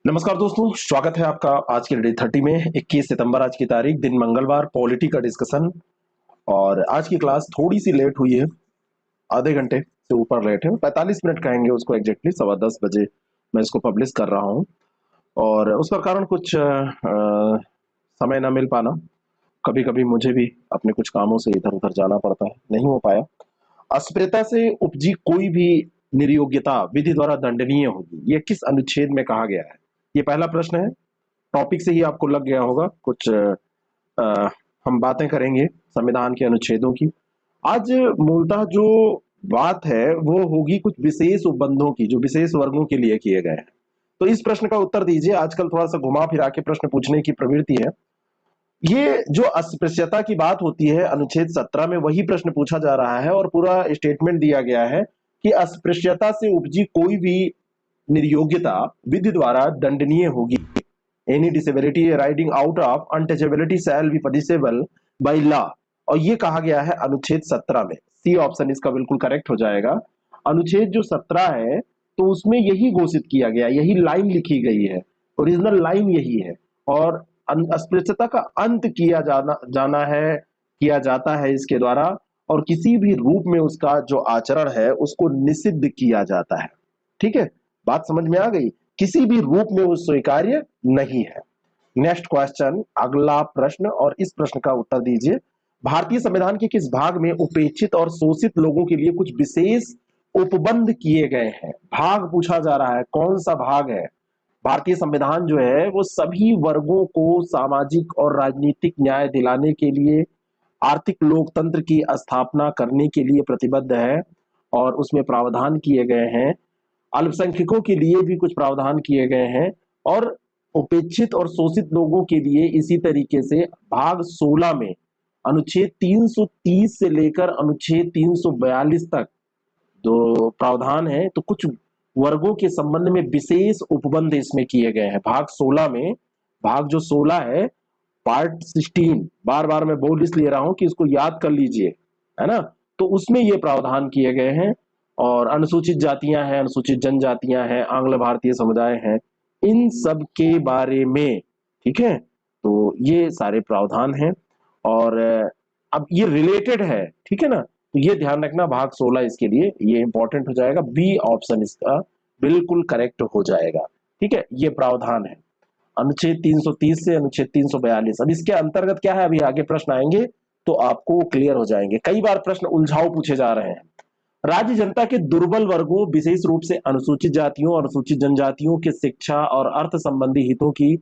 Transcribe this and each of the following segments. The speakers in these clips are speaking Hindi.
नमस्कार दोस्तों, स्वागत है आपका आज के डे 30 में। 21 सितंबर आज की तारीख, दिन मंगलवार, पॉलिटी का डिस्कशन। और आज की क्लास थोड़ी सी लेट हुई है, आधे घंटे से ऊपर लेट है। 45 मिनट कहेंगे उसको, एग्जैक्टली 10:15 बजे मैं इसको पब्लिश कर रहा हूँ। और उसका कारण कुछ समय ना मिल पाना। कभी कभी मुझे भी अपने कुछ कामों से इधर उधर जाना पड़ता है, नहीं हो पाया। अस्पृश्यता से उपजी कोई भी निर्योग्यता विधि द्वारा दंडनीय होगी, ये किस अनुच्छेद में कहा गया है? ये पहला प्रश्न है। टॉपिक से ही आपको लग गया होगा कुछ। अ, हम बातें करेंगे संविधान के अनुच्छेदों की। आज मूलतः जो बात है वो होगी कुछ विशेष उपबंधों की, जो विशेष वर्गों के लिए किए गए हैं। तो इस प्रश्न का उत्तर दीजिए। आजकल थोड़ा सा घुमा फिरा के प्रश्न पूछने की प्रवृत्ति है। ये जो अस्पृश्यता की बात होती है, अनुच्छेद 17 में वही प्रश्न पूछा जा रहा है और पूरा स्टेटमेंट दिया गया है कि अस्पृश्यता से उपजी कोई भी निर्योग्यता विधि द्वारा दंडनीय होगी। Any disability riding out of untouchability shall be punishable by law. और ये कहा गया है अनुच्छेद 17 में। सी ऑप्शन इसका बिल्कुल करेक्ट हो जाएगा। अनुच्छेद जो 17 है तो उसमें यही घोषित किया गया, यही लाइन लिखी गई है, ओरिजिनल लाइन यही है। और अस्पृश्यता का अंत किया जाना है, किया जाता है इसके द्वारा। और किसी भी रूप में उसका जो आचरण है उसको निषिद्ध किया जाता है। ठीक है, बात समझ में आ गई? किसी भी रूप में वो स्वीकार्य नहीं है। नेक्स्ट क्वेश्चन, अगला प्रश्न, और इस प्रश्न का उत्तर दीजिए। भारतीय संविधान के किस भाग में उपेक्षित और शोषित लोगों के लिए कुछ विशेष उपबंध किए गए हैं? भाग पूछा जा रहा है, कौन सा भाग है? भारतीय संविधान जो है वो सभी वर्गों को सामाजिक और राजनीतिक न्याय दिलाने के लिए, आर्थिक लोकतंत्र की स्थापना करने के लिए प्रतिबद्ध है। और उसमें प्रावधान किए गए हैं, अल्पसंख्यकों के लिए भी कुछ प्रावधान किए गए हैं, और उपेक्षित और शोषित लोगों के लिए इसी तरीके से भाग 16 में अनुच्छेद 330 से लेकर अनुच्छेद 342 तक जो प्रावधान है, तो कुछ वर्गों के संबंध में विशेष उपबंध इसमें किए गए हैं। भाग 16 में, भाग जो 16 है, पार्ट 16, बार बार मैं बोल इसलिए रहा हूं कि इसको याद कर लीजिए, है ना। तो उसमें ये प्रावधान किए गए हैं। और अनुसूचित जातियां हैं, अनुसूचित जनजातियां हैं, आंग्ल भारतीय समुदाय हैं, इन सब के बारे में। ठीक है, तो ये सारे प्रावधान हैं। और अब ये रिलेटेड है, ठीक है ना। तो ये ध्यान रखना, भाग 16 इसके लिए ये इंपॉर्टेंट हो जाएगा। बी ऑप्शन इसका बिल्कुल करेक्ट हो जाएगा। ठीक है, ये प्रावधान है अनुच्छेद 330 से अनुच्छेद 342। अब इसके अंतर्गत क्या है, अभी आगे प्रश्न आएंगे तो आपको क्लियर हो जाएंगे। कई बार प्रश्न उलझाऊ पूछे जा रहे हैं। राज्य जनता के दुर्बल वर्गों, विशेष रूप से अनुसूचित जातियों और अनुसूचित जनजातियों के शिक्षा और अर्थ संबंधी हितों की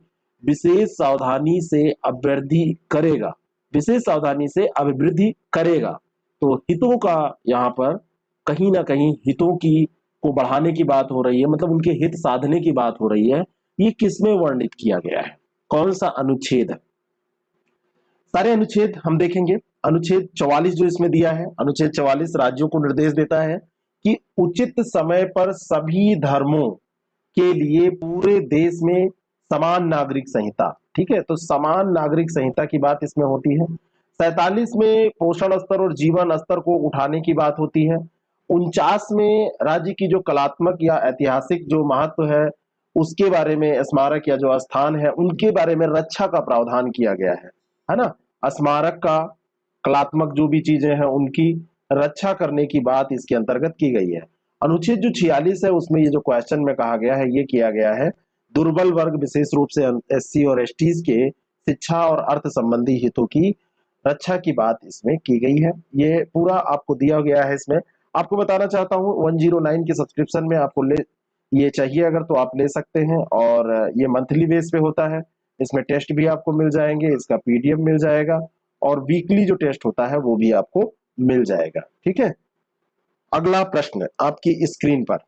विशेष सावधानी से अभिवृद्धि करेगा। विशेष सावधानी से अभिवृद्धि करेगा। तो हितों का यहाँ पर कहीं ना कहीं हितों की को बढ़ाने की बात हो रही है, मतलब उनके हित साधने की बात हो रही है। ये किसमें वर्णित किया गया है, कौन सा अनुच्छेद है? सारे अनुच्छेद हम देखेंगे। अनुच्छेद 44 जो इसमें दिया है, अनुच्छेद 44 राज्यों को निर्देश देता है कि उचित समय पर सभी धर्मों के लिए पूरे देश में समान नागरिक संहिता। ठीक है, तो समान नागरिक संहिता की बात इसमें होती है। 47 में पोषण स्तर और जीवन स्तर को उठाने की बात होती है। 49 में राज्य की जो कलात्मक या ऐतिहासिक जो महत्व है उसके बारे में, स्मारक या जो स्थान है उनके बारे में रक्षा का प्रावधान किया गया है ना। स्मारक का, कलात्मक जो भी चीजें हैं उनकी रक्षा करने की बात इसके अंतर्गत की गई है। अनुच्छेद जो 46 है उसमें ये जो क्वेश्चन में कहा गया है ये किया गया है, दुर्बल वर्ग विशेष रूप से एससी और एसटीज के शिक्षा और अर्थ संबंधी हितों की रक्षा की बात इसमें की गई है। ये पूरा आपको दिया गया है। इसमें आपको बताना चाहता हूँ 109 के सब्सक्रिप्शन में आपको ले ये चाहिए अगर तो आप ले सकते हैं। और ये मंथली बेस पे होता है। इसमें टेस्ट भी आपको मिल जाएंगे, इसका पीडीएफ मिल जाएगा, और वीकली जो टेस्ट होता है वो भी आपको मिल जाएगा। ठीक है, अगला प्रश्न आपकी स्क्रीन पर।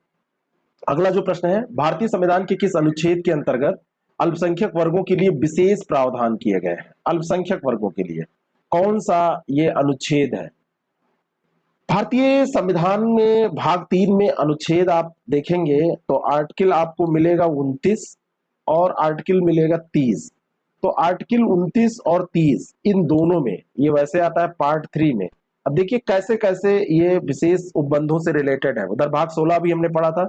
अगला जो प्रश्न है, भारतीय संविधान के किस अनुच्छेद के अंतर्गत अल्पसंख्यक वर्गों के लिए विशेष प्रावधान किए गए हैं? अल्पसंख्यक वर्गों के लिए कौन सा ये अनुच्छेद है? भारतीय संविधान में भाग 3 में अनुच्छेद आप देखेंगे तो आर्टिकल आपको मिलेगा 29 और आर्टिकल मिलेगा 30। तो आर्टिकल 29 और 30 इन दोनों में ये वैसे आता है पार्ट 3 में। अब देखिए कैसे कैसे ये विशेष उपबंधों से रिलेटेड है। उधर भाग 16 भी हमने पढ़ा था,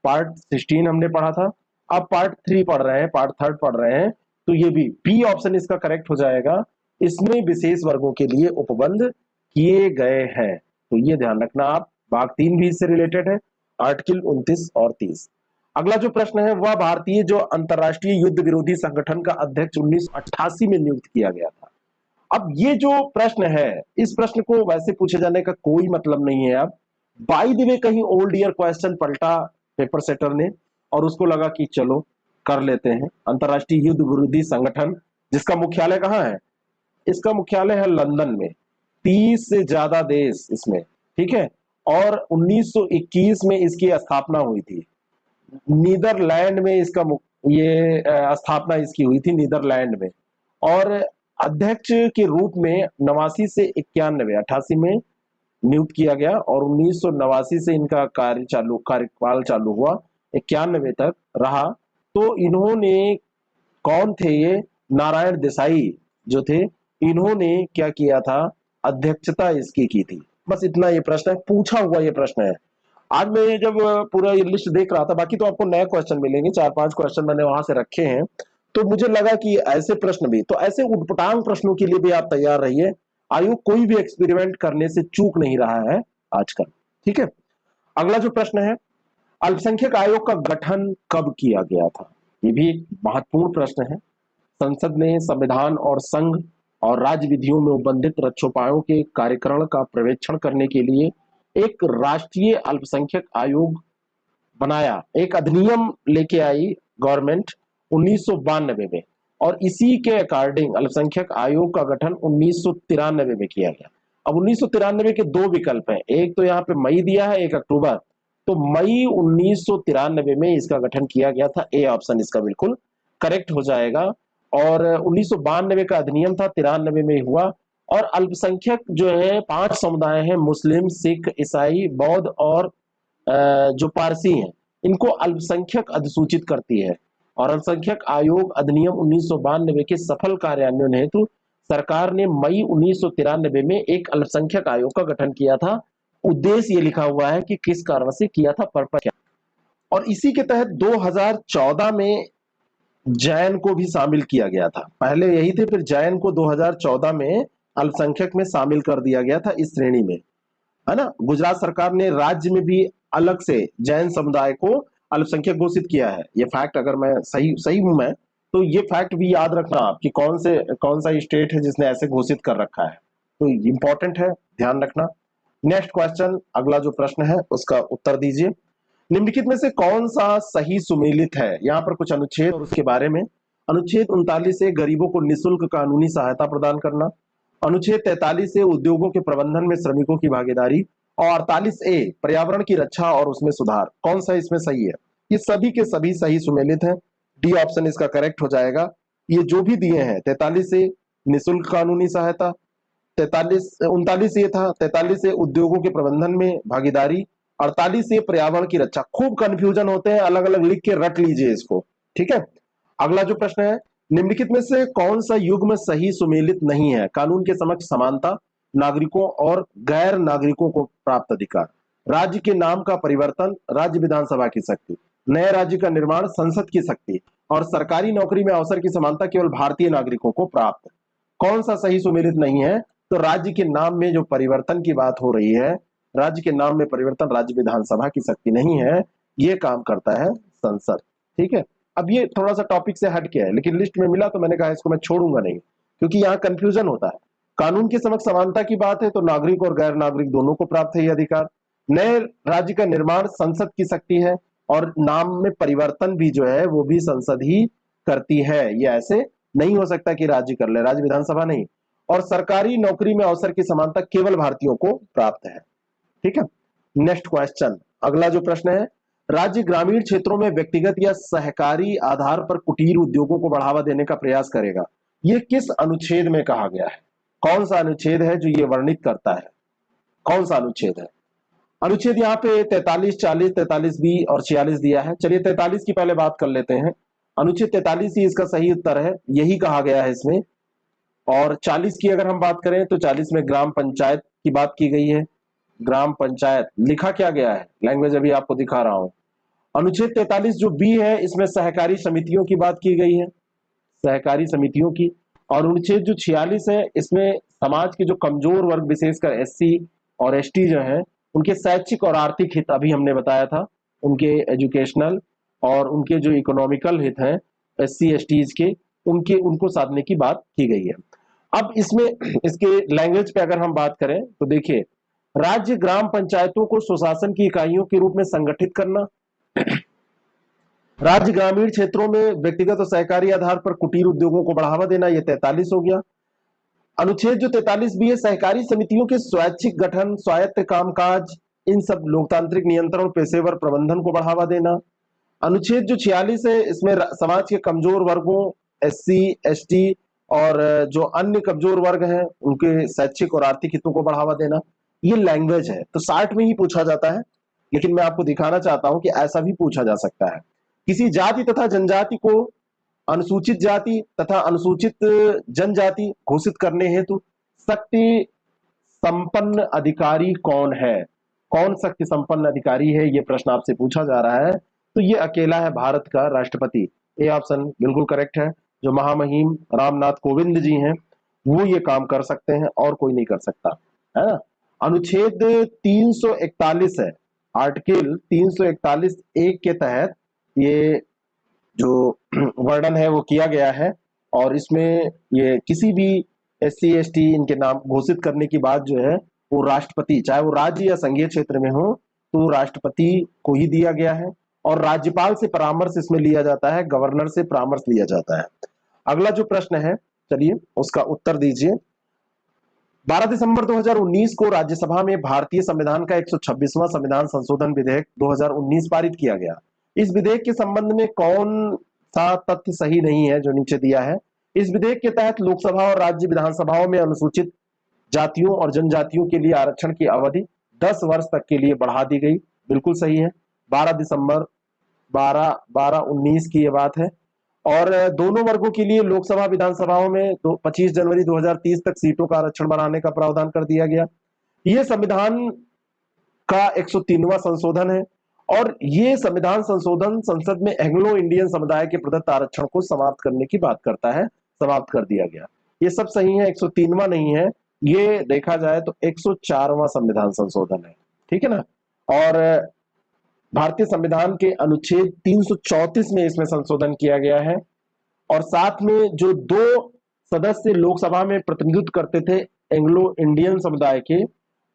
पार्ट 16 हमने पढ़ा था, आप पार्ट 3 पढ़ रहे हैं, पार्ट 3 पढ़ रहे हैं, तो ये भी बी ऑप्शन इसका करेक्ट हो जाएगा। इसमें विशेष वर्गों के लिए उपबंध किए गए हैं, तो ये ध्यान रखना आप। भाग 3 भी इससे रिलेटेड है, आर्टिकल 29 और 30। अगला जो प्रश्न है वह भारतीय जो अंतरराष्ट्रीय युद्ध विरोधी संगठन का अध्यक्ष 1988 में नियुक्त किया गया था। अब ये जो प्रश्न है, इस प्रश्न को वैसे पूछे जाने का कोई मतलब नहीं है। अब बाय द वे कहीं ओल्ड ईयर क्वेश्चन पलटा पेपर सेटर ने और उसको लगा कि चलो कर लेते हैं। अंतरराष्ट्रीय युद्ध विरोधी संगठन जिसका मुख्यालय कहाँ है, इसका मुख्यालय है लंदन में। 30 से ज्यादा देश इसमें, ठीक है। और 1921 में इसकी स्थापना हुई थी। नीदरलैंड में इसका ये स्थापना इसकी हुई थी, नीदरलैंड में। और अध्यक्ष के रूप में 89 से 91 88 में नियुक्त किया गया और 1989 से इनका कार्यकाल चालू हुआ, 91 तक रहा। तो इन्होंने, कौन थे ये, नारायण देसाई जो थे, इन्होंने क्या किया था, अध्यक्षता इसकी की थी। बस इतना ये प्रश्न है, पूछा हुआ ये प्रश्न है। आज मैं जब पूरा ये लिस्ट देख रहा था, बाकी तो आपको नए क्वेश्चन मिलेंगे, 4-5 क्वेश्चन मैंने वहां से रखे हैं, तो मुझे लगा कि ऐसे प्रश्न भी, तो ऐसे उटपटांग प्रश्नों के लिए भी आप तैयार रहिए। आयोग कोई भी एक्सपेरिमेंट करने से चूक नहीं रहा है आजकल, ठीक है। अगला जो प्रश्न है, अल्पसंख्यक आयोग का गठन कब किया गया था, ये भी एक महत्वपूर्ण प्रश्न है। संसद ने संविधान और संघ और राज्य विधियों में उपबंधित रक्षोपायों के कार्यकरण का पर्यवेक्षण करने के लिए एक राष्ट्रीय अल्पसंख्यक आयोग बनाया, एक अधिनियम लेके आई गवर्नमेंट 1992 में, और इसी के अकॉर्डिंग अल्पसंख्यक आयोग का गठन 1993 में किया गया। अब 1993 के दो विकल्प हैं, एक तो यहाँ पे मई दिया है, एक अक्टूबर। तो मई 1993 में इसका गठन किया गया था, ए ऑप्शन इसका बिल्कुल करेक्ट हो जाएगा। और 1992 का अधिनियम था, 93 में हुआ। और अल्पसंख्यक जो है 5 समुदाय हैं, मुस्लिम, सिख, ईसाई, बौद्ध और जो पारसी हैं, इनको अल्पसंख्यक अधिसूचित करती है। और अल्पसंख्यक आयोग अधिनियम 1992 के सफल कार्यान्वयन हेतु सरकार ने मई 1993 में एक अल्पसंख्यक आयोग का गठन किया था। उद्देश्य ये लिखा हुआ है कि किस कारण से किया था, पर्पस क्या। और इसी के तहत 2014 में जैन को भी शामिल किया गया था। पहले यही थे, फिर जैन को 2014 में अल्पसंख्यक में शामिल कर दिया गया था इस श्रेणी में, है ना। गुजरात सरकार ने राज्य में भी अलग से जैन समुदाय को अल्पसंख्यक घोषित किया है। ये फैक्ट, अगर मैं सही हूं मैं, तो ये फैक्ट भी याद रखना आप कि कौन सा स्टेट है जिसने ऐसे घोषित कर रखा है, तो इंपॉर्टेंट है, ध्यान रखना। नेक्स्ट क्वेश्चन, अगला जो प्रश्न है उसका उत्तर दीजिए। निम्नलिखित में से कौन सा सही सुमेलित है, यहाँ पर कुछ अनुच्छेद और उसके बारे में। अनुच्छेद 39 से गरीबों को निःशुल्क कानूनी सहायता प्रदान करना। अनुच्छेद 43 से उद्योगों के प्रबंधन में श्रमिकों की भागीदारी। और 48A पर्यावरण की रक्षा और उसमें सुधार। कौन सा इसमें सही है, ये सभी के सभी सही सुमेलित हैं, डी ऑप्शन इसका करेक्ट हो जाएगा। ये जो भी दिए हैं, 43 से निःशुल्क कानूनी सहायता, 39 ये था, 43 से उद्योगों के प्रबंधन में भागीदारी, 48 से पर्यावरण की रक्षा। खूब कंफ्यूजन होते हैं, अलग अलग लिख के रट लीजिए इसको, ठीक है। अगला जो प्रश्न है, निम्नलिखित में से कौन सा युग्म सही सुमेलित नहीं है। कानून के समक्ष समानता, नागरिकों और गैर नागरिकों को प्राप्त अधिकार, राज्य के नाम का परिवर्तन, राज्य विधानसभा की शक्ति, नए राज्य का निर्माण, संसद की शक्ति, और सरकारी नौकरी में अवसर की समानता केवल भारतीय नागरिकों को प्राप्त। कौन सा सही सुमेलित नहीं है, तो राज्य के नाम में जो परिवर्तन की बात हो रही है, राज्य के नाम में परिवर्तन राज्य विधानसभा की शक्ति नहीं है, ये काम करता है संसद, ठीक है। अब ये थोड़ा सा टॉपिक से हट के है, लेकिन लिस्ट में मिला तो मैंने कहा इसको मैं छोड़ूंगा नहीं, क्योंकि यहाँ कंफ्यूजन होता है। कानून के समक्ष समानता की बात है तो नागरिक और गैर नागरिक दोनों को प्राप्त है ये अधिकार। नए राज्य का निर्माण संसद की शक्ति है, और नाम में परिवर्तन भी जो है वो भी संसद ही करती है, ये ऐसे नहीं हो सकता कि राज्य कर ले, राज्य विधानसभा नहीं। और सरकारी नौकरी में अवसर की समानता केवल भारतीयों को प्राप्त है, ठीक है। नेक्स्ट क्वेश्चन, अगला जो प्रश्न है, राज्य ग्रामीण क्षेत्रों में व्यक्तिगत या सहकारी आधार पर कुटीर उद्योगों को बढ़ावा देने का प्रयास करेगा। ये किस अनुच्छेद में कहा गया है, कौन सा अनुच्छेद है जो ये वर्णित करता है, कौन सा अनुच्छेद है। अनुच्छेद यहाँ पे 43, 40, 43B और 46 दिया है। चलिए 43 की पहले बात कर लेते हैं। अनुच्छेद 43 ही इसका सही उत्तर है, यही कहा गया है इसमें। और 40 की अगर हम बात करें तो 40 में ग्राम पंचायत की बात की गई है। ग्राम पंचायत लिखा क्या गया है, लैंग्वेज अभी आपको दिखा रहा हूं। अनुच्छेद 43 जो बी है, इसमें सहकारी समितियों की बात की गई है, सहकारी समितियों की। और अनुच्छेद जो 46 है, इसमें समाज के जो कमजोर वर्ग, विशेषकर एससी और एसटी जो है, उनके शैक्षिक और आर्थिक हित अभी हमने बताया था, उनके एजुकेशनल और उनके जो इकोनॉमिकल हित हैं एससी एसटीज के, उनके उनको साधने की बात की गई है। अब इसमें इसके लैंग्वेज पे अगर हम बात करें तो देखिए, राज्य ग्राम पंचायतों को स्वशासन की इकाइयों के रूप में संगठित करना, राज्य ग्रामीण क्षेत्रों में व्यक्तिगत और सहकारी आधार पर कुटीर उद्योगों को बढ़ावा देना, यह 43 हो गया। अनुच्छेद जो 43 भी है, सहकारी समितियों के स्वैच्छिक गठन, स्वायत्त कामकाज, इन सब लोकतांत्रिक नियंत्रण, पेशेवर प्रबंधन को बढ़ावा देना। अनुच्छेद जो 46 है, इसमें समाज के कमजोर वर्गों, एससी एसटी और जो अन्य कमजोर वर्ग हैं, उनके शैक्षिक और आर्थिक हितों को बढ़ावा देना। ये लैंग्वेज है, तो 60 में ही पूछा जाता है, लेकिन मैं आपको दिखाना चाहता हूं कि ऐसा भी पूछा जा सकता है। किसी जाति तथा जनजाति को अनुसूचित जाति तथा अनुसूचित जनजाति घोषित करने हेतु शक्ति संपन्न अधिकारी कौन है? कौन शक्ति संपन्न अधिकारी है, ये प्रश्न आपसे पूछा जा रहा है। तो ये अकेला है भारत का राष्ट्रपति। ए ऑप्शन बिल्कुल करेक्ट है। जो महामहिम रामनाथ कोविंद जी हैं, वो ये काम कर सकते हैं और कोई नहीं कर सकता, है ना। अनुच्छेद 341 है, आर्टिकल 341 एक के तहत ये जो वर्णन है वो किया गया है, और इसमें ये किसी भी एससी एसटी इनके नाम घोषित करने की बात जो है, वो राष्ट्रपति, चाहे वो राज्य या संघीय क्षेत्र में हो, तो राष्ट्रपति को ही दिया गया है। और राज्यपाल से परामर्श इसमें लिया जाता है, गवर्नर से परामर्श लिया जाता है। अगला जो प्रश्न है, चलिए उसका उत्तर दीजिए। 12 दिसंबर 2019 को राज्यसभा में भारतीय संविधान का 126वां संविधान संशोधन विधेयक 2019 पारित किया गया। इस विधेयक के संबंध में कौन सा तथ्य सही नहीं है, जो नीचे दिया है? इस विधेयक के तहत लोकसभा और राज्य विधानसभाओं में अनुसूचित जातियों और जनजातियों के लिए आरक्षण की अवधि 10 वर्ष तक के लिए बढ़ा दी गई। बिल्कुल सही है, 12 दिसंबर 12/19 की यह बात है। और दोनों वर्गों के लिए लोकसभा विधानसभाओं में 25 जनवरी 2030 तक सीटों का आरक्षण बढ़ाने का प्रावधान कर दिया गया। यह संविधान का 103वां संशोधन है, और ये संविधान संशोधन संसद में एंग्लो इंडियन समुदाय के प्रदत्त आरक्षण को समाप्त करने की बात करता है, समाप्त कर दिया गया। ये सब सही है, 103वां नहीं है, ये देखा जाए तो 104वां संविधान संशोधन है, ठीक है ना। और भारतीय संविधान के अनुच्छेद 334 में इसमें संशोधन किया गया है, और साथ में जो 2 सदस्य लोकसभा में प्रतिनिधित्व करते थे एंग्लो इंडियन समुदाय के,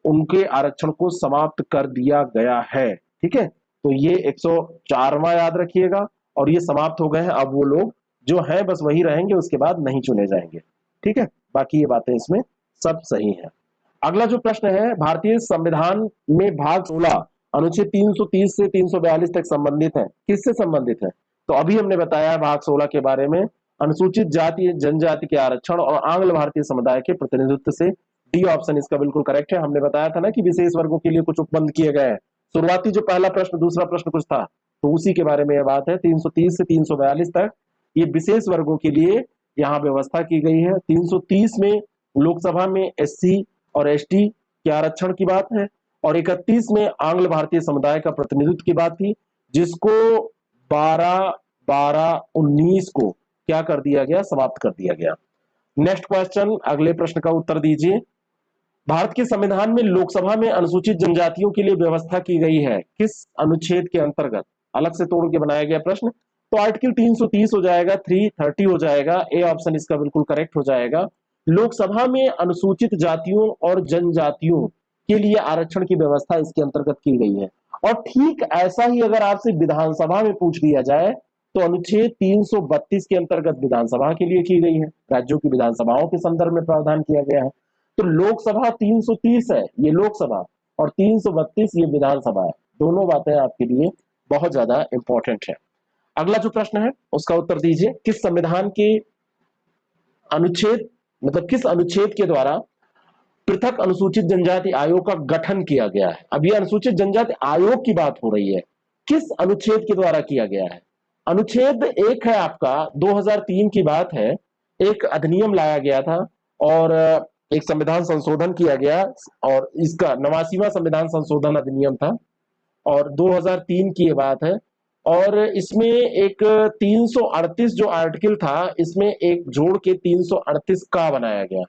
उनके आरक्षण को समाप्त कर दिया गया है, ठीक है। तो ये 104वां याद रखिएगा, और ये समाप्त हो गए हैं। अब वो लोग जो हैं बस वही रहेंगे, उसके बाद नहीं चुने जाएंगे, ठीक है। बाकी ये बातें इसमें सब सही है। अगला जो प्रश्न है, भारतीय संविधान में भाग 16 अनुच्छेद 330 से 342 तक संबंधित है, किससे संबंधित है? तो अभी हमने बताया भाग 16 के बारे में, अनुसूचित जाति जनजाति के आरक्षण और आंग्ल भारतीय समुदाय के प्रतिनिधित्व से। डी ऑप्शन इसका बिल्कुल करेक्ट है। हमने बताया था ना कि विशेष वर्गों के लिए कुछ उपबंध किए गए हैं। शुरुआती जो पहला प्रश्न दूसरा प्रश्न कुछ था, तो उसी के बारे में यह बात है। 330 से 342 तक ये विशेष वर्गों के लिए यहाँ व्यवस्था की गई है। 330 में लोकसभा में एससी और एसटी के आरक्षण की बात है, और 31 में आंग्ल भारतीय समुदाय का प्रतिनिधित्व की बात थी, जिसको 12/12/19 को क्या कर दिया गया, समाप्त कर दिया गया। नेक्स्ट क्वेश्चन, अगले प्रश्न का उत्तर दीजिए। भारत के संविधान में लोकसभा में अनुसूचित जनजातियों के लिए व्यवस्था की गई है, किस अनुच्छेद के अंतर्गत? अलग से तोड़ के बनाया गया प्रश्न, तो आर्टिकल 330 हो जाएगा, 330 हो जाएगा। ए ऑप्शन इसका बिल्कुल करेक्ट हो जाएगा। लोकसभा में अनुसूचित जातियों और जनजातियों के लिए आरक्षण की व्यवस्था इसके अंतर्गत की गई है। और ठीक ऐसा ही अगर आपसे विधानसभा में पूछ लिया जाए, तो अनुच्छेद 332 के अंतर्गत विधानसभा के लिए की गई है, राज्यों की विधानसभाओं के संदर्भ में प्रावधान किया गया है। तो लोकसभा 330 है ये लोकसभा, और 332 ये विधानसभा है। दोनों बातें आपके लिए बहुत ज्यादा इंपॉर्टेंट है। अगला जो प्रश्न है उसका उत्तर दीजिए। किस संविधान के अनुच्छेद, मतलब किस अनुच्छेद के द्वारा पृथक अनुसूचित जनजाति आयोग का गठन किया गया है? अब ये अनुसूचित जनजाति आयोग की बात हो रही है, किस अनुच्छेद के द्वारा किया गया है? अनुच्छेद 1 है आपका, 2003 की बात है, एक अधिनियम लाया गया था और एक संविधान संशोधन किया गया, और इसका 89वां संविधान संशोधन अधिनियम था, और 2003 की ये बात है। और इसमें एक 338 जो आर्टिकल था, इसमें एक जोड़ के 338 का बनाया गया,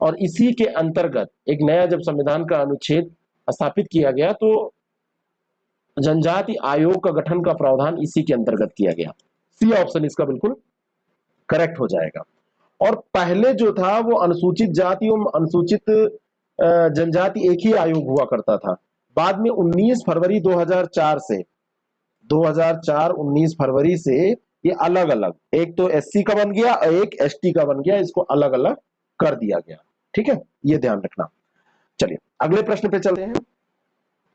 और इसी के अंतर्गत एक नया जब संविधान का अनुच्छेद स्थापित किया गया तो जनजाति आयोग का गठन का प्रावधान इसी के अंतर्गत किया गया। सी ऑप्शन इसका बिल्कुल करेक्ट हो जाएगा। और पहले जो था वो अनुसूचित जाति और अनुसूचित जनजाति एक ही आयोग हुआ करता था। बाद में 19 फरवरी 2004 से 19 फरवरी से ये अलग अलग, एक तो एससी का बन गया और एक एसटी का बन गया, इसको अलग अलग कर दिया गया। ठीक है, ये ध्यान रखना। चलिए अगले प्रश्न पे चलते हैं।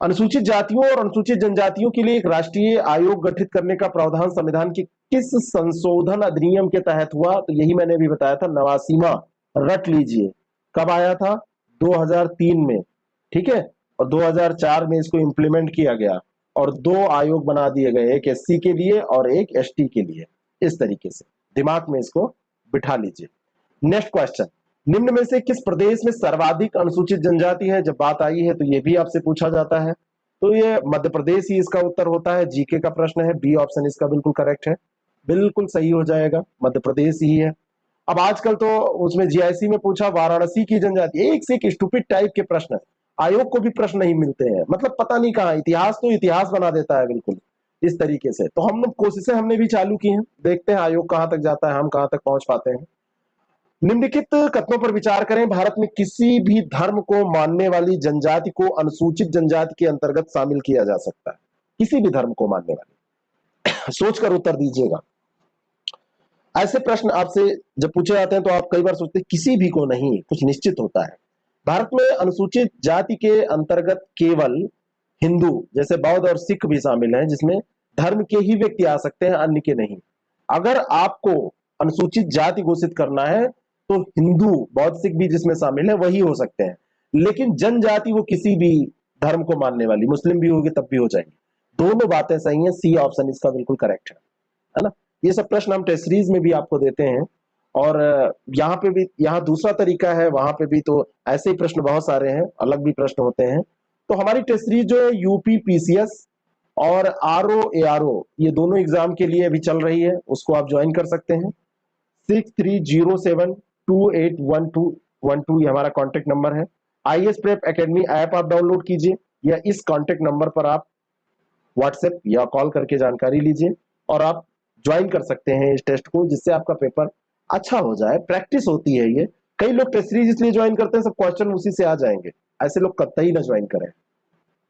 अनुसूचित जातियों और अनुसूचित जनजातियों के लिए एक राष्ट्रीय आयोग गठित करने का प्रावधान संविधान के किस संशोधन अधिनियम के तहत हुआ? तो यही मैंने अभी बताया था, 89वां, रट लीजिए। कब आया था? 2003 में। ठीक है, और 2004 में इसको इंप्लीमेंट किया गया और 2 आयोग बना दिए गए, एक एससी के लिए और एक एसटी के लिए। इस तरीके से दिमाग में इसको बिठा लीजिए। नेक्स्ट क्वेश्चन, निम्न में से किस प्रदेश में सर्वाधिक अनुसूचित जनजाति है? जब बात आई है तो ये भी आपसे पूछा जाता है, तो ये मध्य प्रदेश ही इसका उत्तर होता है। जीके का प्रश्न है, बी ऑप्शन इसका बिल्कुल करेक्ट है, बिल्कुल सही हो जाएगा, मध्य प्रदेश ही है। अब आजकल तो उसमें जीआईसी में पूछा वाराणसी की जनजाति, एक से एक स्टूपिड टाइप के प्रश्न, आयोग को भी प्रश्न नहीं मिलते हैं, मतलब पता नहीं कहाँ, इतिहास तो इतिहास बना देता है बिल्कुल इस तरीके से। तो हम कोशिशें हमने भी चालू की हैं, देखते हैं आयोग कहां तक जाता है, हम कहां तक पहुंच पाते हैं। निम्नलिखित कथनों पर विचार करें, भारत में किसी भी धर्म को मानने वाली जनजाति को अनुसूचित जनजाति के अंतर्गत शामिल किया जा सकता है। किसी भी धर्म को मानने वाली सोचकर उत्तर दीजिएगा। ऐसे प्रश्न आपसे जब पूछे जाते हैं तो आप कई बार सोचते हैं किसी भी को नहीं, कुछ निश्चित होता है। भारत में अनुसूचित जाति के अंतर्गत केवल हिंदू, जैसे बौद्ध और सिख भी शामिल हैं, जिसमें धर्म के ही व्यक्ति आ सकते हैं, अन्य के नहीं। अगर आपको अनुसूचित जाति घोषित करना है तो हिंदू, बौद्ध, सिख भी जिसमें शामिल है वही हो सकते हैं, लेकिन जनजाति वो किसी भी धर्म को मानने वाली, मुस्लिम भी होगी तब भी हो जाएंगी। दोनों बातें सही हैं, सी ऑप्शन इसका बिल्कुल करेक्ट है ना। ये सब प्रश्न हम टेस्ट सीरीज में भी आपको देते हैं, और यहाँ पे भी, यहाँ दूसरा तरीका है, वहां पे भी तो ऐसे ही प्रश्न बहुत सारे हैं, अलग भी प्रश्न होते हैं। तो हमारी टेस्ट सीरीज जो है यूपी पीसीएस और आरओ एआरओ, ये दोनों एग्जाम के लिए अभी चल रही है, उसको आप ज्वाइन कर सकते हैं। 6307281212 ये हमारा कॉन्टेक्ट नंबर है। आईएएस प्रेप एकेडमी ऐप आप डाउनलोड कीजिए, या इस कॉन्टेक्ट नंबर पर आप व्हाट्सएप या कॉल करके जानकारी लीजिए, और आप ज्वाइन कर सकते हैं इस टेस्ट को, जिससे आपका पेपर अच्छा हो जाए। प्रैक्टिस होती है ये, कई लोग टेस्ट सीरीज इसलिए ज्वाइन करते हैं सब क्वेश्चन उसी से आ जाएंगे, ऐसे लोग कतई ना ज्वाइन करें,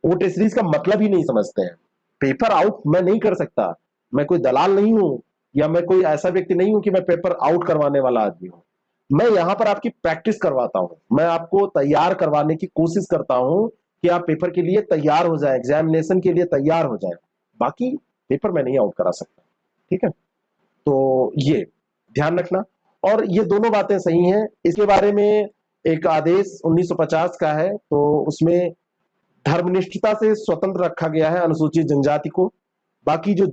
वो टेस्ट सीरीज का मतलब ही नहीं समझते हैं। पेपर आउट मैं नहीं कर सकता, मैं कोई दलाल नहीं हूं, या मैं कोई ऐसा व्यक्ति नहीं हूं कि मैं पेपर आउट करवाने वाला आदमी हूं। मैं यहां पर आपकी प्रैक्टिस करवाता हूं, मैं आपको तैयार करवाने की कोशिश करता हूं कि आप पेपर के लिए तैयार हो जाए, एग्जामिनेशन के लिए तैयार हो जाए। बाकी पेपर मैं नहीं आउट करा सकता, ठीक है, तो ये ध्यान रखना। और ये दोनों बातें सही हैं। इसके बारे में एक आदेश 1950 का है, तो उसमें धर्मनिष्ठता से स्वतंत्र रखा गया है अनुसूचित जनजाति को। बाकी जो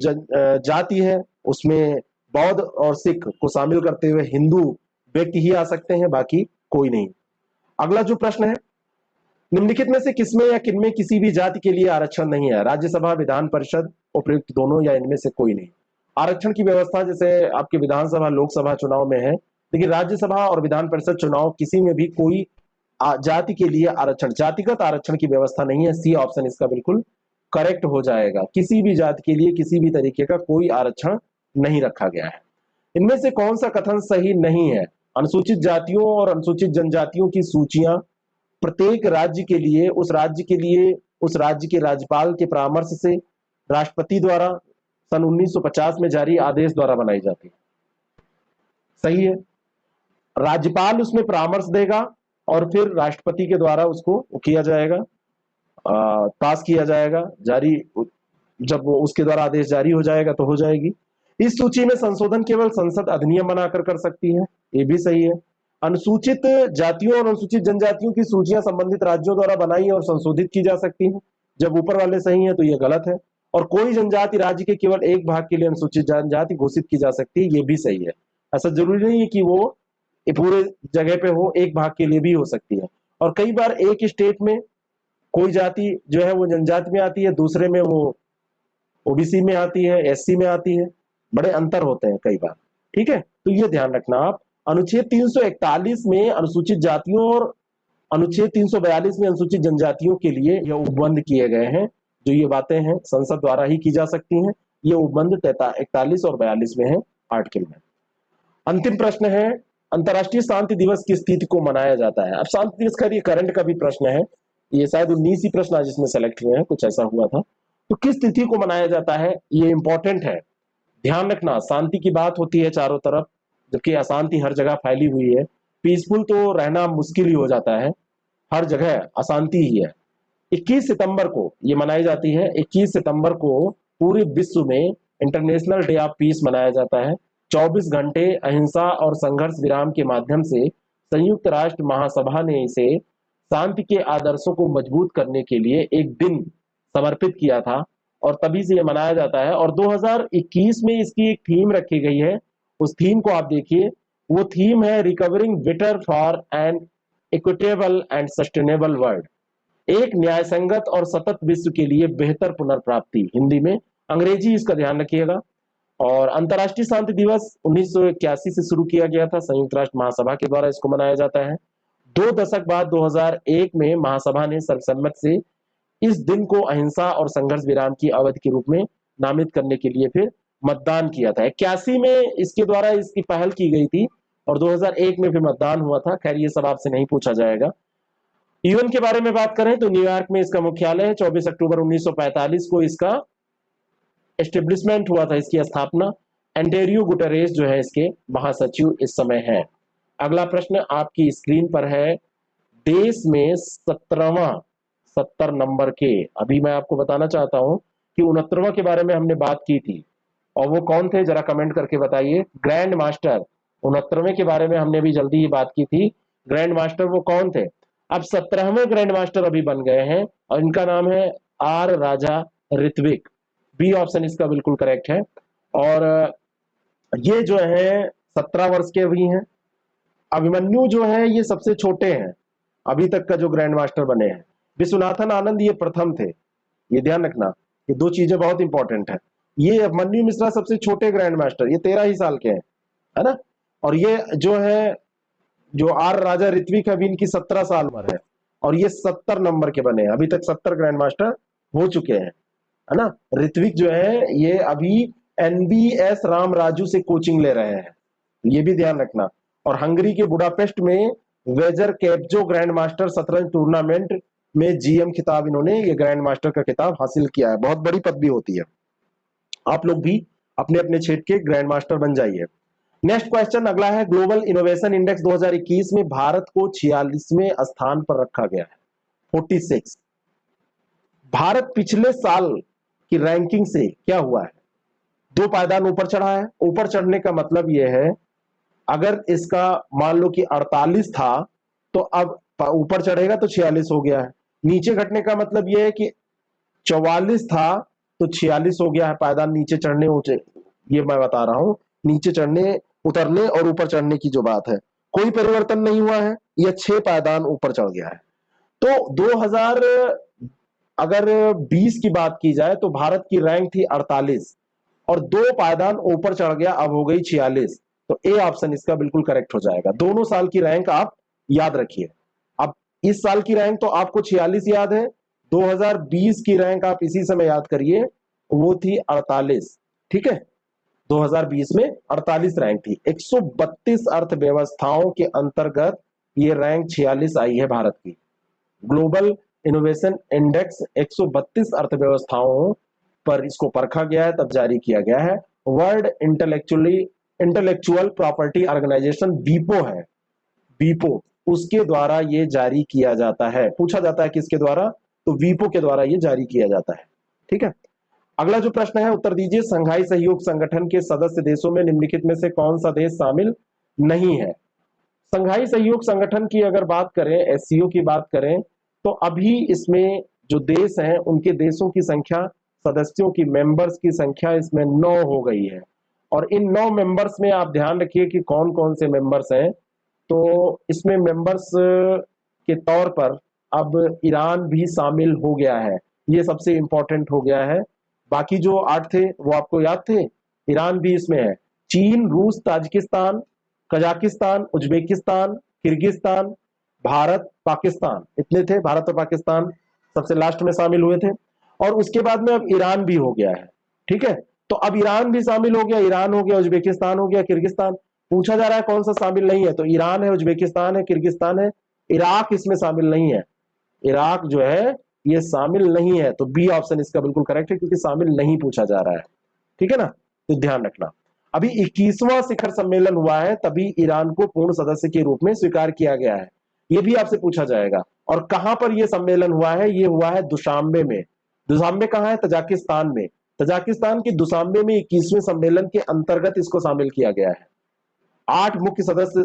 जाति है उसमें बौद्ध और सिख को शामिल करते हुए हिंदू व्यक्ति ही आ सकते हैं, बाकी कोई नहीं। अगला जो प्रश्न है, निम्नलिखित में से किसमें या किनमें किसी भी जाति के लिए आरक्षण नहीं है? राज्यसभा, विधान परिषद, उपयुक्त दोनों, या इनमें से कोई नहीं। आरक्षण की व्यवस्था जैसे आपके विधानसभा लोकसभा चुनाव में है, लेकिन राज्यसभा और विधान परिषद चुनाव किसी में भी कोई जाति के लिए आरक्षण, जातिगत आरक्षण की व्यवस्था नहीं है। सी ऑप्शन इसका बिल्कुल करेक्ट हो जाएगा, किसी भी जाति के लिए किसी भी तरीके का कोई आरक्षण नहीं रखा गया है। इनमें से कौन सा कथन सही नहीं है? अनुसूचित जातियों और अनुसूचित जनजातियों की सूचियां प्रत्येक राज्य के लिए उस राज्य के राज्यपाल के परामर्श से राष्ट्रपति द्वारा सन 1950 में जारी आदेश द्वारा बनाई जाती है। सही है, राज्यपाल उसमें परामर्श देगा और फिर राष्ट्रपति के द्वारा उसको किया जाएगा, पास किया जाएगा, जारी, जब उसके द्वारा आदेश जारी हो जाएगा तो हो जाएगी। इस सूची में संशोधन केवल संसद अधिनियम बनाकर कर सकती है, ये भी सही है। अनुसूचित जातियों और अनुसूचित जनजातियों की सूचियां संबंधित राज्यों द्वारा बनाई और संशोधित की जा सकती हैं। जब ऊपर वाले सही है तो ये गलत है। और कोई जनजाति राज्य के केवल एक भाग के लिए अनुसूचित जनजाति घोषित की जा सकती है, ये भी सही है। ऐसा जरूरी नहीं है कि वो पूरे जगह पे हो, एक भाग के लिए भी हो सकती है। और कई बार एक स्टेट में कोई जाति जो है वो जनजाति में आती है, दूसरे में वो ओबीसी में आती है, एससी में आती है, बड़े अंतर होते हैं कई बार। ठीक है, तो ये ध्यान रखना आप। अनुच्छेद 341 में अनुसूचित जातियों और अनुच्छेद 342 में अनुसूचित जनजातियों के लिए यह उपबंध किए गए हैं। जो ये बातें हैं संसद द्वारा ही की जा सकती हैं। ये उपबंध 41 और 42 में है आर्टिकल में। अंतिम प्रश्न है, अंतर्राष्ट्रीय शांति दिवस किस तिथि को मनाया जाता है? अब शांति दिवस का ये करंट का भी प्रश्न है, ये शायद 19 ही प्रश्न आज इसमें सेलेक्ट हुए हैं, कुछ ऐसा हुआ था। तो किस तिथि को मनाया जाता है, ये इंपॉर्टेंट है, ध्यान रखना। शांति की बात होती है चारों तरफ, जबकि अशांति हर जगह फैली हुई है। पीसफुल तो रहना मुश्किल ही हो जाता है, हर जगह अशांति ही है। 21 सितंबर को ये मनाई जाती है। 21 सितंबर को पूरे विश्व में इंटरनेशनल डे ऑफ पीस मनाया जाता है। 24 घंटे अहिंसा और संघर्ष विराम के माध्यम से संयुक्त राष्ट्र महासभा ने इसे शांति के आदर्शों को मजबूत करने के लिए एक दिन समर्पित किया था और तभी से ये मनाया जाता है। और 2021 में इसकी एक थीम रखी गई है, उस थीम को आप देखिए, वो थीम है recovering better for an equitable and sustainable world. एक न्याय संगत और सतत विश्व के लिए बेहतर पुनर्प्राप्ति, हिंदी में, अंग्रेजी इसका ध्यान रखिएगा। और अंतर्राष्ट्रीय शांति दिवस 1981 से शुरू किया गया था, संयुक्त राष्ट्र महासभा के द्वारा इसको मनाया जाता है। 2 दशक बाद 2001 में महासभा ने सर्वसम्मत से इस दिन को अहिंसा और संघर्ष विराम की अवधि के रूप में नामित करने के लिए फिर मतदान किया था। 81 में इसके द्वारा इसकी पहल की गई थी और 2001 में फिर मतदान हुआ था। खैर ये सब आपसे नहीं पूछा जाएगा। यूएन के बारे में बात करें तो न्यूयॉर्क में इसका मुख्यालय है। 24 अक्टूबर 1945 को इसका एस्टेब्लिशमेंट हुआ था, इसकी स्थापना। एंटेरियो गुटेरेस जो है इसके महासचिव इस समय है। अगला प्रश्न आपकी स्क्रीन पर है, देश में 70 नंबर के, अभी मैं आपको बताना चाहता हूं कि 69वां के बारे में हमने बात की थी और वो कौन थे, जरा कमेंट करके बताइए। ग्रैंड मास्टर, 69वें के बारे में हमने अभी जल्दी ही बात की थी। ग्रैंड मास्टर वो कौन थे? अब 17वें ग्रैंड मास्टर अभी बन गए हैं और इनका नाम है R Raja Ritwik. B option इसका बिल्कुल करेक्ट है। और ये जो है 17 वर्ष के भी हैं। अभिमन्यु जो है ये सबसे छोटे हैं अभी तक का जो ग्रैंड मास्टर बने हैं। विश्वनाथन आनंद ये प्रथम थे, ये ध्यान रखना, ये दो चीजें बहुत इंपॉर्टेंट है। ये अभिमन्यु मिश्रा सबसे छोटे ग्रैंड मास्टर, ये 13 ही साल के हैं, है ना। और ये जो है, जो आर राजा ऋत्विक है, इनकी 17 साल उम्र है और ये 70 नंबर के बने हैं। अभी तक 70 ग्रैंड मास्टर हो चुके हैं, है ना। ऋत्विक जो है ये अभी एनबीएस राम राजू से कोचिंग ले रहे हैं, ये भी ध्यान रखना। और हंगरी के बुडापेस्ट में वेजर कैप्जो ग्रैंड मास्टर शतरंज टूर्नामेंट में जीएम खिताब, इन्होंने ये ग्रैंड मास्टर का खिताब हासिल किया है। बहुत बड़ी पदवी होती है। आप लोग भी अपने अपने क्षेत्र के ग्रैंड मास्टर बन जाइए। नेक्स्ट क्वेश्चन अगला है, ग्लोबल इनोवेशन इंडेक्स 2021 में भारत को 46वें स्थान पर रखा गया है, 46। भारत पिछले साल की रैंकिंग से क्या हुआ है? 2 पायदान ऊपर चढ़ा है। ऊपर चढ़ने का मतलब यह है, अगर इसका मान लो कि 48 था तो अब ऊपर चढ़ेगा तो 46 हो गया है। नीचे घटने का मतलब यह है कि 44 था तो 46 हो गया है। पायदान नीचे चढ़ने ऊंचे, ये मैं बता रहा हूं, नीचे चढ़ने उतरने और ऊपर चढ़ने की जो बात है, कोई परिवर्तन नहीं हुआ है। यह 6 पायदान ऊपर चढ़ गया है। तो 2000 अगर 20 की बात की जाए तो भारत की रैंक थी 48 और 2 पायदान ऊपर चढ़ गया, अब हो गई 46। तो ए ऑप्शन इसका बिल्कुल करेक्ट हो जाएगा। दोनों साल की रैंक आप याद रखिए। अब इस साल की रैंक तो आपको 46 याद है, 2020 की रैंक आप इसी समय याद करिए, वो थी 48। ठीक है, 2020 में 48 रैंक थी। 132 अर्थव्यवस्थाओं के अंतर्गत ये रैंक 46 आई है भारत की। ग्लोबल इनोवेशन इंडेक्स 132 अर्थव्यवस्थाओं पर इसको परखा गया है, तब जारी किया गया है। वर्ल्ड इंटेलेक्चुअल प्रॉपर्टी ऑर्गेनाइजेशन वीपो है, वीपो, उसके द्वारा ये जारी किया जाता है। पूछा जाता है किसके द्वारा, तो वीपो के द्वारा ये जारी किया जाता है। ठीक है, अगला जो प्रश्न है उत्तर दीजिए। संघाई सहयोग संगठन के सदस्य देशों में निम्नलिखित में से कौन सा देश शामिल नहीं है? संघाई सहयोग संगठन की अगर बात करें, एससीओ की बात करें, तो अभी इसमें जो देश हैं उनके देशों की संख्या, सदस्यों की, मेंबर्स की संख्या इसमें 9 हो गई है। और इन 9 मेंबर्स में आप ध्यान रखिए कि कौन कौन से मेंबर्स हैं। तो इसमें मेंबर्स के तौर पर अब ईरान भी शामिल हो गया है, ये सबसे इंपॉर्टेंट हो गया है। बाकी जो 8 थे वो आपको याद थे। ईरान भी इसमें है, चीन, रूस, Tajikistan, Kazakhstan, Uzbekistan, Kyrgyzstan, Bharat, Pakistan, इतने थे। भारत और पाकिस्तान सबसे लास्ट में शामिल हुए थे। और उसके बाद में अब ईरान भी हो गया है, ठीक है। तो अब ईरान भी शामिल हो गया, ईरान हो गया, उज्बेकिस्तान हो गया, किर्गिस्तान। पूछा जा रहा है कौन सा शामिल नहीं है, तो ईरान है, उज्बेकिस्तान है, किर्गिस्तान है, इराक इसमें शामिल नहीं है। इराक जो है ये शामिल नहीं है, तो बी ऑप्शन इसका बिल्कुल करेक्ट है, क्योंकि शामिल नहीं पूछा जा रहा है, ठीक है ना। तो ध्यान रखना, अभी 21वां शिखर सम्मेलन हुआ है, तभी ईरान को पूर्ण सदस्य के रूप में स्वीकार किया गया है, ये भी आपसे पूछा जाएगा। और कहां पर यह सम्मेलन हुआ है, ये हुआ है दुशांबे में। दुशांबे कहां है, तजाकिस्तान में। तजाकिस्तान के दुशांबे में 21वें सम्मेलन के अंतर्गत इसको शामिल किया गया है। 8 मुख्य सदस्य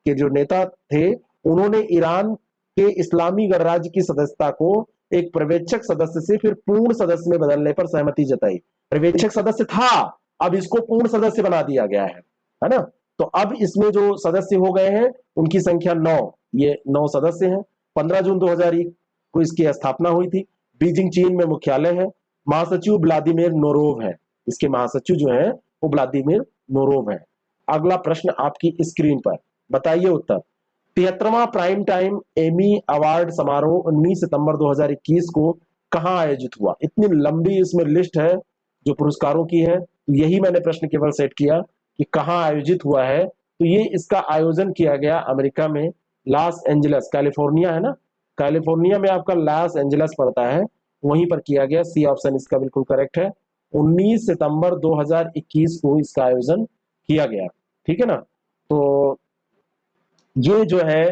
के जो नेता थे, उन्होंने ईरान के इस्लामी गणराज्य की सदस्यता को एक पर्यवेक्षक सदस्य से फिर पूर्ण सदस्य में बदलने पर सहमति जताई। पर्यवेक्षक सदस्य था, अब इसको पूर्ण सदस्य बना दिया गया है ना। तो अब इसमें जो सदस्य हो गए हैं उनकी संख्या 9, ये 9 सदस्य हैं। 15 जून 2001 को इसकी स्थापना हुई थी। बीजिंग चीन में मुख्यालय है। महासचिव व्लादिमीर नोरोव है, इसके महासचिव जो है वो व्लादिमीर नोरोव है। अगला प्रश्न आपकी स्क्रीन पर, बताइए उत्तर। 73वां प्राइम टाइम एमी अवार्ड समारोह 19 सितंबर 2021 को कहां आयोजित हुआ। इतनी लंबी इसमें लिस्ट है जो पुरस्कारों की है, यही मैंने प्रश्न केवल सेट किया कि कहां आयोजित हुआ है। तो ये इसका आयोजन किया गया अमेरिका में, लॉस एंजलिस, कैलिफोर्निया है ना, कैलिफोर्निया में आपका लॉस एंजलिस पड़ता है, वहीं पर किया गया। सी ऑप्शन इसका बिल्कुल करेक्ट है। 19 सितंबर 2021 को इसका आयोजन किया गया, ठीक है ना। तो ये जो है,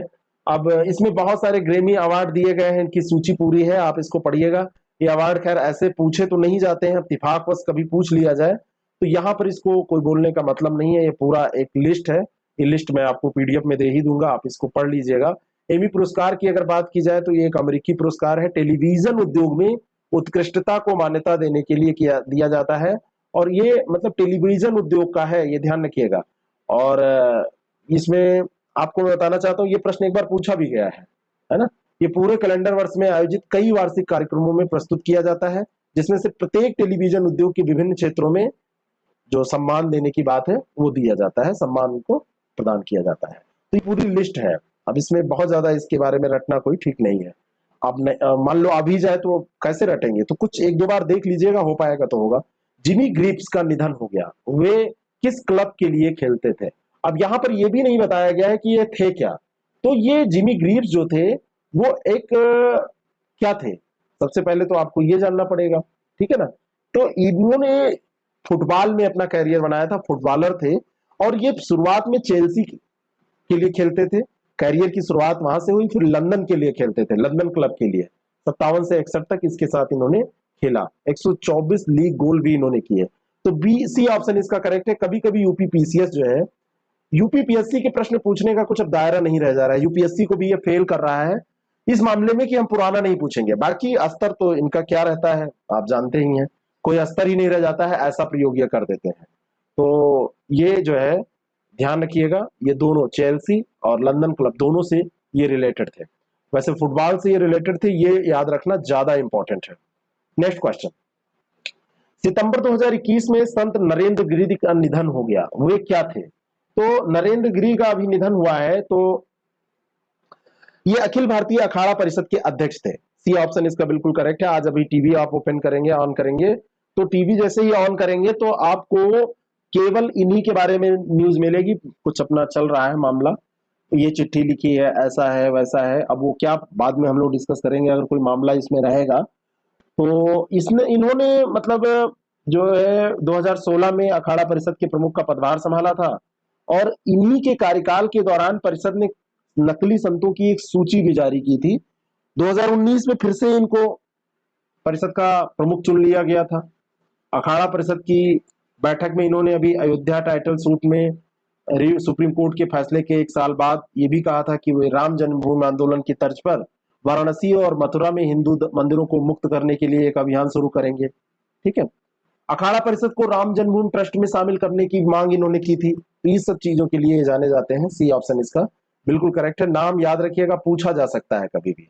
अब इसमें बहुत सारे ग्रेमी अवार्ड दिए गए हैं, इनकी सूची पूरी है, आप इसको पढ़िएगा। ये अवार्ड खैर ऐसे पूछे तो नहीं जाते हैं, इत्तेफाकवश कभी पूछ लिया जाए तो यहाँ पर इसको कोई बोलने का मतलब नहीं है। ये पूरा एक लिस्ट है, ये लिस्ट मैं आपको पीडीएफ में दे ही दूंगा, आप इसको पढ़ लीजिएगा। एमी पुरस्कार की अगर बात की जाए तो ये एक अमेरिकी पुरस्कार है, टेलीविजन उद्योग में उत्कृष्टता को मान्यता देने के लिए दिया जाता है। और ये मतलब टेलीविजन उद्योग का है, ये ध्यान रखिएगा। और इसमें आपको मैं बताना चाहता हूँ, ये प्रश्न एक बार पूछा भी गया है ना। ये पूरे कैलेंडर वर्ष में आयोजित कई वार्षिक कार्यक्रमों में प्रस्तुत किया जाता है, जिसमें से प्रत्येक टेलीविजन उद्योग के विभिन्न क्षेत्रों में जो सम्मान देने की बात है वो दिया जाता है, सम्मान को प्रदान किया जाता है। तो ये पूरी लिस्ट है, अब इसमें बहुत ज्यादा इसके बारे में रटना कोई ठीक नहीं है। अब मान लो अभी जाए तो कैसे रटेंगे, तो कुछ 1-2 बार देख लीजिएगा, हो पाएगा तो होगा। जिमी ग्रिप्स का निधन हो गया, वे किस क्लब के लिए खेलते थे। अब यहां पर यह भी नहीं बताया गया है कि ये थे क्या। तो ये जिमी ग्रिप्स जो थे वो एक क्या थे, सबसे पहले तो आपको ये जानना पड़ेगा, ठीक है ना। तो इन्होंने फुटबॉल में अपना कैरियर बनाया था, फुटबॉलर थे। और ये शुरुआत में चेल्सी के लिए खेलते थे, कैरियर की शुरुआत वहां से हुई। फिर लंदन के लिए खेलते थे, लंदन क्लब के लिए 57 से 61 तक इसके साथ इन्होंने खेला। 124 लीग गोल भी इन्होंने किए। तो बी सी ऑप्शन इसका करेक्ट है। कभी कभी यूपीपीसीएस जो है, यूपीपीएससी के प्रश्न पूछने का कुछ अब दायरा नहीं रह जा रहा है, यूपीएससी को भी ये फेल कर रहा है इस मामले में कि हम पुराना नहीं पूछेंगे। बाकी अस्तर तो इनका क्या रहता है आप जानते ही हैं, कोई अस्तर ही नहीं रह जाता है, ऐसा प्रयोग ये कर देते हैं। तो ये जो है ध्यान रखिएगा, ये दोनों चेल्सी और लंदन क्लब दोनों से ये रिलेटेड थे। वैसे फुटबॉल से ये रिलेटेड थे, ये याद रखना ज्यादा इंपॉर्टेंट है। नेक्स्ट क्वेश्चन, सितंबर 2021 में संत नरेंद्र गिरि का निधन हो गया, वे क्या थे। तो नरेंद्र गिरि का अभी निधन हुआ है, तो ये अखिल भारतीय अखाड़ा परिषद के अध्यक्ष थे। सी ऑप्शन इसका बिल्कुल करेक्ट है। आज अभी टीवी आप ओपन करेंगे, ऑन करेंगे, तो टीवी जैसे ही ऑन करेंगे तो आपको केवल इन्हीं के बारे में न्यूज मिलेगी। कुछ अपना चल रहा है मामला, ये चिट्ठी लिखी है, ऐसा है वैसा है, अब वो क्या बाद में हम लोग डिस्कस करेंगे अगर कोई मामला इसमें रहेगा। तो इसने इन्होंने मतलब जो है 2016 में अखाड़ा परिषद के प्रमुख का पदभार संभाला था। और इन्हीं के कार्यकाल के दौरान परिषद ने नकली संतों की एक सूची भी जारी की थी। 2019 में फिर से इनको परिषद का प्रमुख चुन लिया गया था। अखाड़ा परिषद की बैठक में इन्होंने अभी अयोध्या टाइटल सूट में सुप्रीम कोर्ट के फैसले के 1 साल बाद ये भी कहा था कि वे राम जन्मभूमि आंदोलन की तर्ज पर वाराणसी और मथुरा में हिंदू मंदिरों को मुक्त करने के लिए एक अभियान शुरू करेंगे, ठीक है। अखाड़ा परिषद को राम जन्मभूमि ट्रस्ट में शामिल करने की मांग इन्होंने की थी। तो इस सब चीजों के लिए जाने जाते हैं। सी ऑप्शन इसका बिल्कुल करेक्ट है। नाम याद रखिएगा, पूछा जा सकता है कभी भी।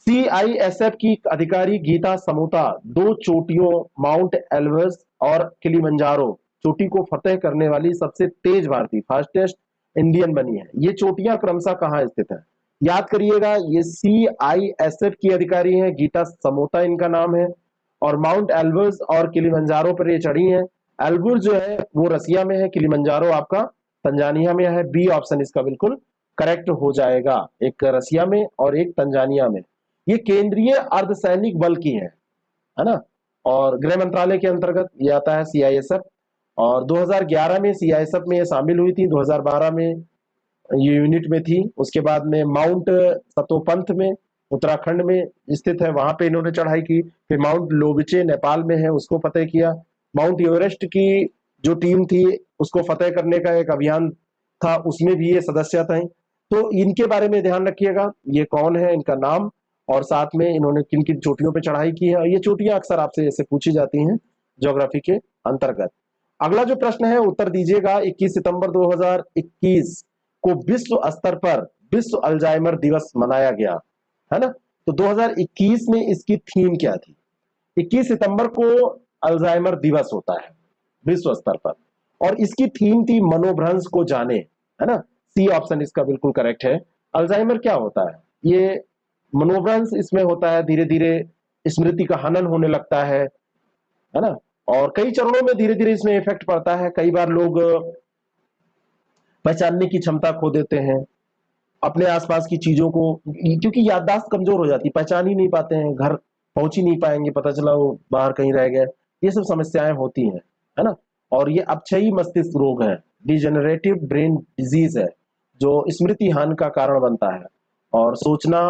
सीआईएसएफ की अधिकारी गीता समोता 2 चोटियों माउंट एल्ब्रस और किलिमंजारो चोटी को फतेह करने वाली सबसे तेज भारतीय फास्टेस्ट इंडियन बनी है। ये चोटियां क्रमशः कहाँ स्थित है? याद करिएगा, ये सीआईएसएफ की अधिकारी है, गीता समोता इनका नाम है, और माउंट एल्ब्रस और किलिमंजारो पर ये चढ़ी है। एल्ब्रस जो है वो रसिया में है, किलिमंजारो आपका तंजानिया में है। बी ऑप्शन इसका बिल्कुल करेक्ट हो जाएगा, एक रसिया में और एक तंजानिया में। ये केंद्रीय अर्धसैनिक बल की है ना, और गृह मंत्रालय के अंतर्गत ये आता है सीआईएसएफ। और 2011 में सीआईएसएफ में ये शामिल हुई थी, 2012 में ये यूनिट में थी। उसके बाद में माउंट सतोपंथ में उत्तराखंड में स्थित है, वहां पे इन्होंने चढ़ाई की। फिर माउंट लोबिचे नेपाल में है, उसको फतेह किया। माउंट एवरेस्ट की जो टीम थी उसको फतेह करने का एक अभियान था, उसमें भी ये सदस्य थे। तो इनके बारे में ध्यान रखिएगा, ये कौन है, इनका नाम, और साथ में इन्होंने किन किन चोटियों पे चढ़ाई की है। ये चोटियां अक्सर आपसे ऐसे पूछी जाती हैं ज्योग्राफी के अंतर्गत। अगला जो प्रश्न है उत्तर दीजिएगा। 21 सितंबर 2021 को विश्व स्तर पर विश्व अल्जाइमर दिवस मनाया गया है ना। तो 2021 में इसकी थीम क्या थी? 21 सितंबर को अल्जाइमर दिवस होता है विश्व स्तर पर, और इसकी थीम थी मनोभ्रंश को जाने, है ना। सी ऑप्शन इसका बिल्कुल करेक्ट है। अल्जाइमर क्या होता है? ये मनोभ्रंश इसमें होता है, धीरे धीरे स्मृति का हनन होने लगता है ना, और कई चरणों में धीरे धीरे इसमें इफेक्ट पड़ता है। कई बार लोग पहचानने की क्षमता खो देते हैं अपने आसपास की चीजों को, क्योंकि याददाश्त कमजोर हो जाती है, पहचान ही नहीं पाते हैं, घर पहुंच ही नहीं पाएंगे, पता चला वो बाहर कहीं रह गए। ये सब समस्याएं होती हैं, है ना। और ये अपक्षयी मस्तिष्क रोग है, डिजेनरेटिव ब्रेन डिजीज है, जो स्मृति हानि का कारण बनता है। और सोचना,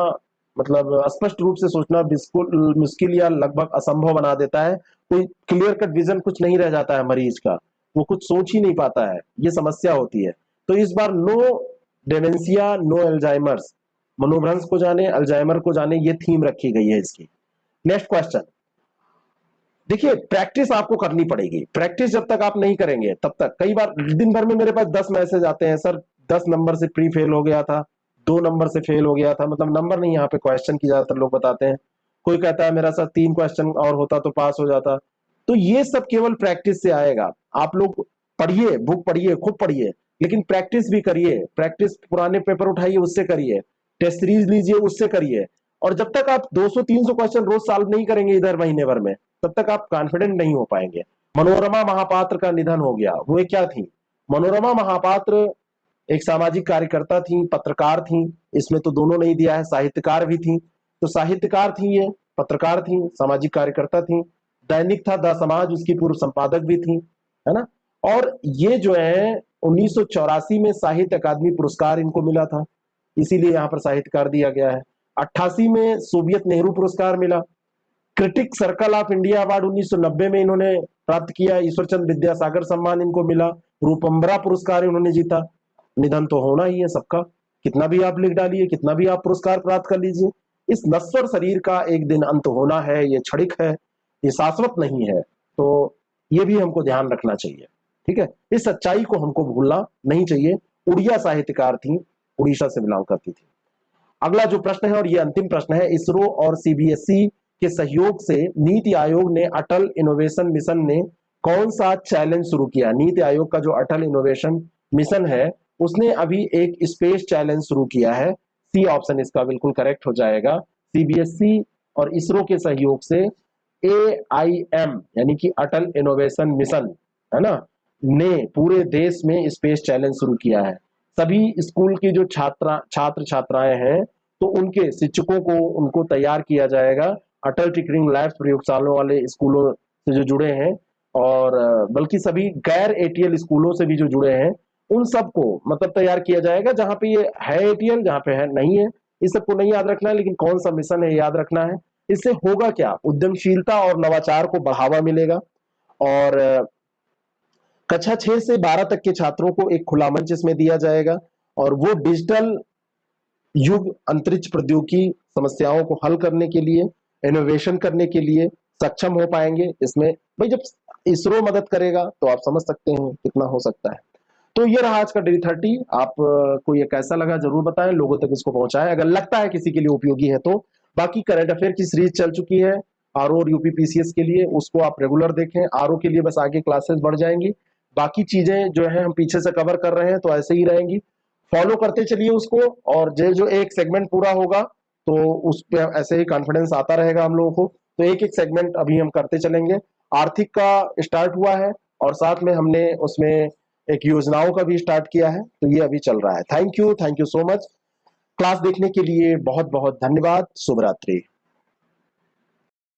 मतलब स्पष्ट रूप से सोचना बिल्कुल मुश्किल या लगभग असंभव बना देता है। कोई क्लियर कट विजन कुछ नहीं रह जाता है मरीज का, वो कुछ सोच ही नहीं पाता है, ये समस्या होती है। तो इस बार नो डेमेंशिया नो अल्जाइमर्स, मनोभ्रंश को जाने अल्जाइमर को जाने, ये थीम रखी गई है इसकी। नेक्स्ट क्वेश्चन देखिए, प्रैक्टिस आपको करनी पड़ेगी। प्रैक्टिस जब तक आप नहीं करेंगे तब तक, कई बार दिन भर में मेरे पास 10 मैसेज आते हैं, सर 10 नंबर से प्री फेल हो गया था, 2 नंबर से फेल हो गया था, मतलब नंबर नहीं, यहाँ पे क्वेश्चन की ज्यादातर लोग बताते हैं। कोई कहता है मेरा सर 3 क्वेश्चन और होता तो पास हो जाता। तो ये सब केवल प्रैक्टिस से आएगा। आप लोग पढ़िए, बुक पढ़िए, खूब पढ़िए, लेकिन प्रैक्टिस भी करिए। प्रैक्टिस पुराने पेपर उठाइए, उससे करिए, टेस्ट सीरीज लीजिए, उससे करिए। और जब तक आप 200-300 क्वेश्चन रोज सॉल्व नहीं करेंगे इधर महीने भर में, तब तक आप कॉन्फिडेंट नहीं हो पाएंगे। मनोरमा महापात्र का निधन हो गया, वो क्या थी? मनोरमा महापात्र एक सामाजिक कार्यकर्ता थी, पत्रकार थी, इसमें तो दोनों नहीं दिया है, साहित्यकार भी थी। तो साहित्यकार थी, ये पत्रकार थी, सामाजिक कार्यकर्ता थी। दैनिक था द समाज, उसकी पूर्व संपादक भी थी, है ना। और ये जो है 1984 में साहित्य अकादमी पुरस्कार इनको मिला था, इसीलिए यहाँ पर साहित्यकार दिया गया है। 88 में सोवियत नेहरू पुरस्कार मिला। Critic circle of India award 1990 में इन्होंने प्राप्त किया। ईश्वरचंद विद्यासागर सम्मान इनको मिला। रूपम्बरा पुरस्कार इन्होंने जीता। निधन तो होना ही है सबका, कितना भी आप लिख डालिए, कितना भी आप पुरस्कार प्राप्त कर लीजिए, इस नश्वर शरीर का एक दिन अंत होना है, ये क्षणिक है, ये शाश्वत नहीं है। तो ये भी हमको ध्यान रखना चाहिए, ठीक है। इस सच्चाई को हमको भूलना नहीं चाहिए। उड़िया साहित्यकार थी, उड़ीसा से बिलोंग करती थी। अगला जो प्रश्न है, और ये अंतिम प्रश्न है, इसरो और सीबीएसई के सहयोग से नीति आयोग ने अटल इनोवेशन मिशन ने कौन सा चैलेंज शुरू किया? नीति आयोग का जो अटल इनोवेशन मिशन है, उसने अभी एक स्पेस चैलेंज शुरू किया है। सी ऑप्शन इसका बिल्कुल करेक्ट हो जाएगा। सीबीएसई और इसरो के सहयोग से AIM यानी कि अटल इनोवेशन मिशन, है ना, ने पूरे देश में स्पेस चैलेंज शुरू किया है। सभी स्कूल की जो छात्र छात्राएं हैं, तो उनके शिक्षकों को उनको तैयार किया जाएगा अटल टिंकरिंग लैब्स प्रयोगशालाओं वाले स्कूलों से जो जुड़े हैं, और बल्कि सभी गैर ATL स्कूलों से भी जो जुड़े हैं, उन सबको मतलब तैयार किया जाएगा। जहां पे ये है ATL, जहां पे है नहीं है, इस सबको नहीं याद रखना है, लेकिन कौन सा मिशन है याद रखना है। इससे होगा क्या? उद्यमशीलता और नवाचार को बढ़ावा मिलेगा, और कक्षा 6 से 12 तक के छात्रों को एक खुला मंच इसमें दिया जाएगा, और वो डिजिटल युग अंतरिक्ष प्रौद्योगिकी समस्याओं को हल करने के लिए, इनोवेशन करने के लिए सक्षम हो पाएंगे। इसमें भाई जब इसरो मदद करेगा तो आप समझ सकते हैं कितना हो सकता है। तो ये रहा आज का Day30। आप को ये कैसा लगा जरूर बताएं, लोगों तक इसको पहुंचाएं। अगर लगता है किसी के लिए उपयोगी है तो बाकी करंट अफेयर की सीरीज चल चुकी है आरओ और यूपीपीसीएस के लिए, उसको आप रेगुलर देखें। आरओ के लिए बस आगे क्लासेस बढ़ जाएंगी, बाकी चीजें जो है हम पीछे से कवर कर रहे हैं तो ऐसे ही रहेंगी, फॉलो करते चलिए उसको। और जो जो एक सेगमेंट पूरा होगा तो उस पर ऐसे ही कॉन्फिडेंस आता रहेगा हम लोगों को। तो एक एक सेगमेंट अभी हम करते चलेंगे। आर्थिक का स्टार्ट हुआ है और साथ में हमने उसमें एक योजनाओं का भी स्टार्ट किया है, तो ये अभी चल रहा है। Thank you so much. Class देखने के लिए बहुत बहुत धन्यवाद। शुभ रात्रि।